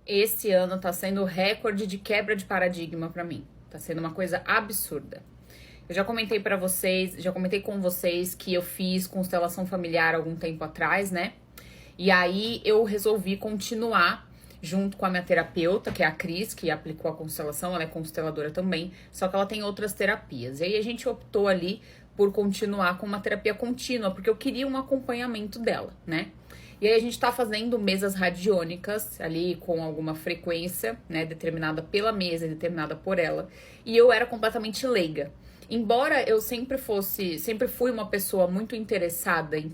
Esse ano tá sendo recorde de quebra de paradigma pra mim. Tá sendo uma coisa absurda. Eu já comentei pra vocês, já comentei com vocês que eu fiz constelação familiar algum tempo atrás, né? E aí eu resolvi continuar junto com a minha terapeuta, que é a Cris, que aplicou a constelação, ela é consteladora também, só que ela tem outras terapias. E aí a gente optou ali por continuar com uma terapia contínua, porque eu queria um acompanhamento dela, né? E aí a gente tá fazendo mesas radiônicas ali com alguma frequência, né, determinada pela mesa, determinada por ela. E eu era completamente leiga. Embora eu sempre fui uma pessoa muito interessada em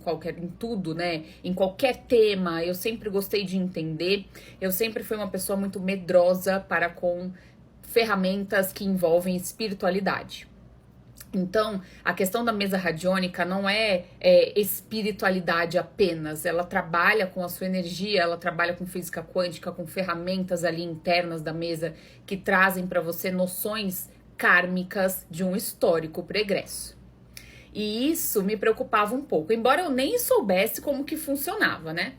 tudo, né? Em qualquer tema, eu sempre gostei de entender. Eu sempre fui uma pessoa muito medrosa para com ferramentas que envolvem espiritualidade. Então, a questão da mesa radiônica não é espiritualidade apenas. Ela trabalha com a sua energia, ela trabalha com física quântica, com ferramentas ali internas da mesa que trazem para você noções kármicas de um histórico pregresso. E isso me preocupava um pouco, embora eu nem soubesse como que funcionava, né?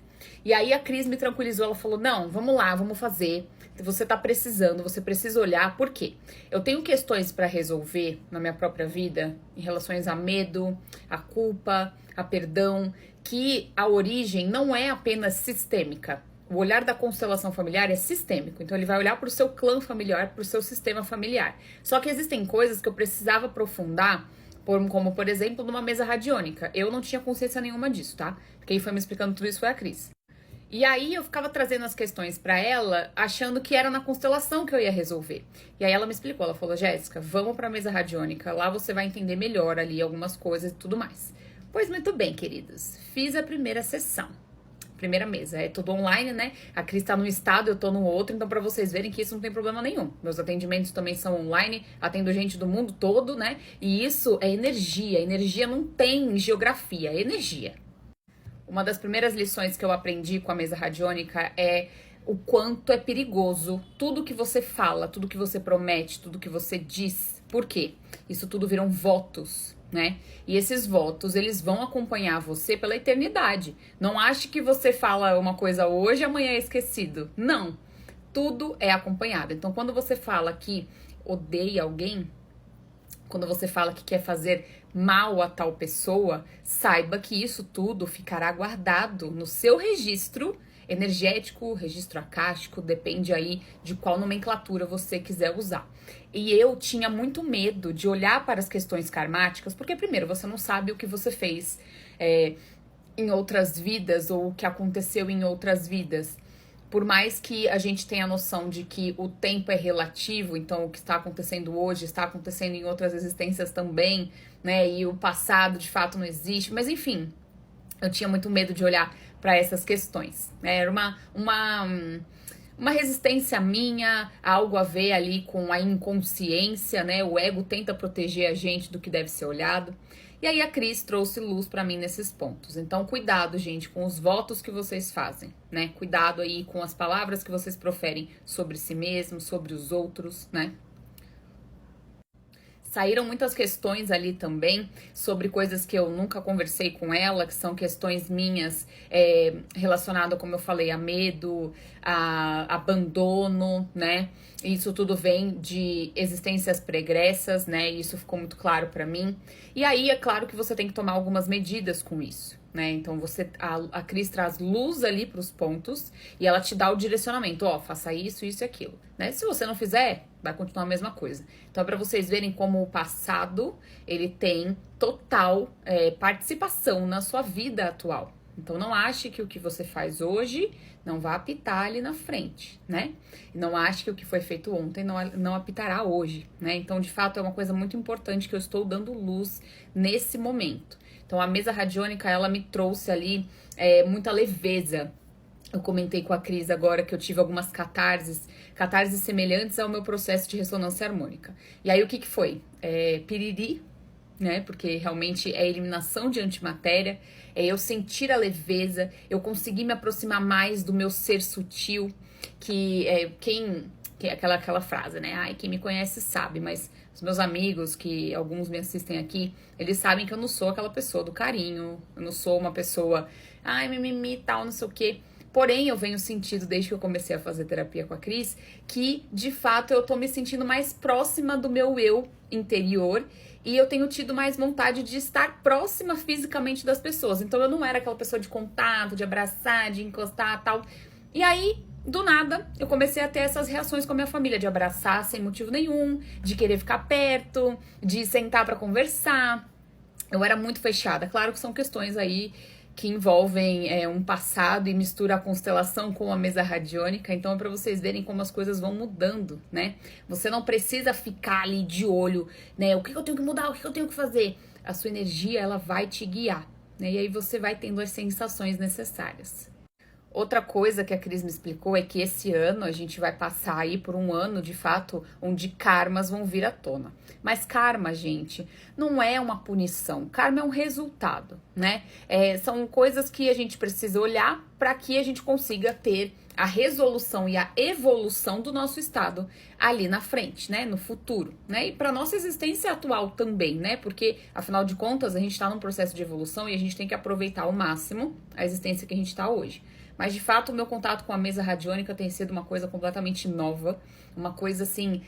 E aí a Cris me tranquilizou, ela falou: "Não, vamos lá, vamos fazer. Você tá precisando, você precisa olhar, por quê? Eu tenho questões para resolver na minha própria vida em relações a medo, a culpa, a perdão, que a origem não é apenas sistêmica. O olhar da constelação familiar é sistêmico, então ele vai olhar para o seu clã familiar, para o seu sistema familiar. Só que existem coisas que eu precisava aprofundar, como por exemplo numa mesa radiônica. Eu não tinha consciência nenhuma disso, tá? Quem foi me explicando tudo isso foi a Cris. E aí eu ficava trazendo as questões pra ela, achando que era na constelação que eu ia resolver. E aí ela me explicou, ela falou: "Jéssica, vamos pra mesa radiônica, lá você vai entender melhor ali algumas coisas e tudo mais." Pois muito bem, queridos. Fiz a primeira sessão. Primeira mesa, é tudo online, né? A Cris tá num estado, eu tô no outro, então pra vocês verem que isso não tem problema nenhum. Meus atendimentos também são online, atendo gente do mundo todo, né? E isso é energia, energia não tem geografia, é energia. Uma das primeiras lições que eu aprendi com a mesa radiônica é o quanto é perigoso tudo que você fala, tudo que você promete, tudo que você diz. Por quê? Isso tudo viram votos, né? E esses votos, eles vão acompanhar você pela eternidade. Não ache que você fala uma coisa hoje e amanhã é esquecido. Não. Tudo é acompanhado. Então, quando você fala que odeia alguém, quando você fala que quer fazer mal a tal pessoa, saiba que isso tudo ficará guardado no seu registro energético, registro acástico, depende aí de qual nomenclatura você quiser usar. E eu tinha muito medo de olhar para as questões karmáticas, porque primeiro, você não sabe o que você fez em outras vidas ou o que aconteceu em outras vidas. Por mais que a gente tenha a noção de que o tempo é relativo, então o que está acontecendo hoje está acontecendo em outras existências também, né? E o passado de fato não existe, mas enfim, eu tinha muito medo de olhar para essas questões, né? Era uma resistência minha, algo a ver ali com a inconsciência, né? O ego tenta proteger a gente do que deve ser olhado. E aí a Cris trouxe luz pra mim nesses pontos. Então, cuidado, gente, com os votos que vocês fazem, né? Cuidado aí com as palavras que vocês proferem sobre si mesmos, sobre os outros, né? Saíram muitas questões ali também sobre coisas que eu nunca conversei com ela, que são questões minhas relacionadas, como eu falei, a medo, a abandono, né? Isso tudo vem de existências pregressas, né? Isso ficou muito claro pra mim. E aí, é claro que você tem que tomar algumas medidas com isso, né? Então a Cris traz luz ali para os pontos e ela te dá o direcionamento, ó, faça isso, isso e aquilo, né? Se você não fizer, vai continuar a mesma coisa. Então é para vocês verem como o passado ele tem total participação na sua vida atual. Então não ache que o que você faz hoje não vai apitar ali na frente, né? E não ache que o que foi feito ontem não apitará hoje, né? Então, de fato, é uma coisa muito importante que eu estou dando luz nesse momento. Então, a mesa radiônica, ela me trouxe ali muita leveza. Eu comentei com a Cris agora que eu tive algumas catarses semelhantes ao meu processo de ressonância harmônica. E aí, o que foi? Piriri, né? Porque realmente é eliminação de antimatéria, é eu sentir a leveza, eu conseguir me aproximar mais do meu ser sutil, que é aquela frase, né? Ai, quem me conhece sabe, mas os meus amigos, que alguns me assistem aqui, eles sabem que eu não sou aquela pessoa do carinho, eu não sou uma pessoa, ai, mimimi, tal, não sei o quê. Porém, eu venho sentindo, desde que eu comecei a fazer terapia com a Cris, que, de fato, eu tô me sentindo mais próxima do meu eu interior e eu tenho tido mais vontade de estar próxima fisicamente das pessoas. Então, eu não era aquela pessoa de contato, de abraçar, de encostar, tal. E aí, do nada, eu comecei a ter essas reações com a minha família, de abraçar sem motivo nenhum, de querer ficar perto, de sentar pra conversar. Eu era muito fechada. Claro que são questões aí que envolvem um passado e mistura a constelação com a mesa radiônica. Então é pra vocês verem como as coisas vão mudando, né? Você não precisa ficar ali de olho, né? O que eu tenho que mudar? O que eu tenho que fazer? A sua energia, ela vai te guiar, né? E aí você vai tendo as sensações necessárias. Outra coisa que a Cris me explicou é que esse ano a gente vai passar aí por um ano, de fato, onde karmas vão vir à tona. Mas karma, gente, não é uma punição. Karma é um resultado, né? São coisas que a gente precisa olhar para que a gente consiga ter a resolução e a evolução do nosso estado ali na frente, né? No futuro, né? E para nossa existência atual também, né? Porque, afinal de contas, a gente está num processo de evolução e a gente tem que aproveitar ao máximo a existência que a gente está hoje. Mas, de fato, o meu contato com a mesa radiônica tem sido uma coisa completamente nova. Uma coisa, assim,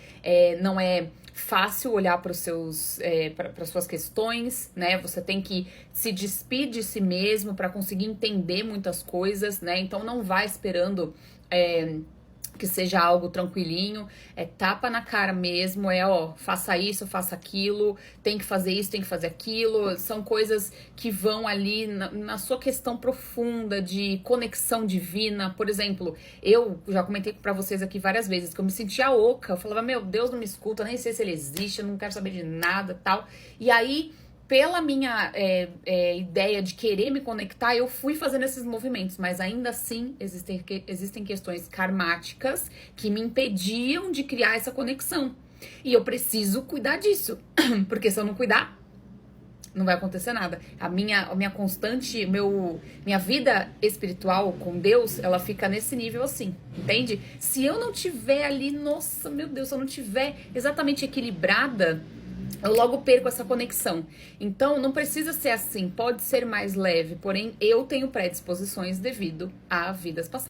não é fácil olhar para as suas questões, né? Você tem que se despir de si mesmo para conseguir entender muitas coisas, né? Então, não vá esperando que seja algo tranquilinho, tapa na cara mesmo, faça isso, faça aquilo, tem que fazer isso, tem que fazer aquilo, são coisas que vão ali na sua questão profunda de conexão divina. Por exemplo, eu já comentei pra vocês aqui várias vezes que eu me sentia oca, eu falava, meu Deus, não me escuta, nem sei se ele existe, eu não quero saber de nada, tal, e aí, pela minha ideia de querer me conectar, eu fui fazendo esses movimentos, mas ainda assim existem questões karmáticas que me impediam de criar essa conexão. E eu preciso cuidar disso, porque se eu não cuidar, não vai acontecer nada. A minha constante, minha vida espiritual com Deus, ela fica nesse nível assim, entende? Se eu não tiver ali, nossa, meu Deus, se eu não tiver exatamente equilibrada, eu logo perco essa conexão. Então, não precisa ser assim, pode ser mais leve, porém, eu tenho predisposições devido a vidas passadas.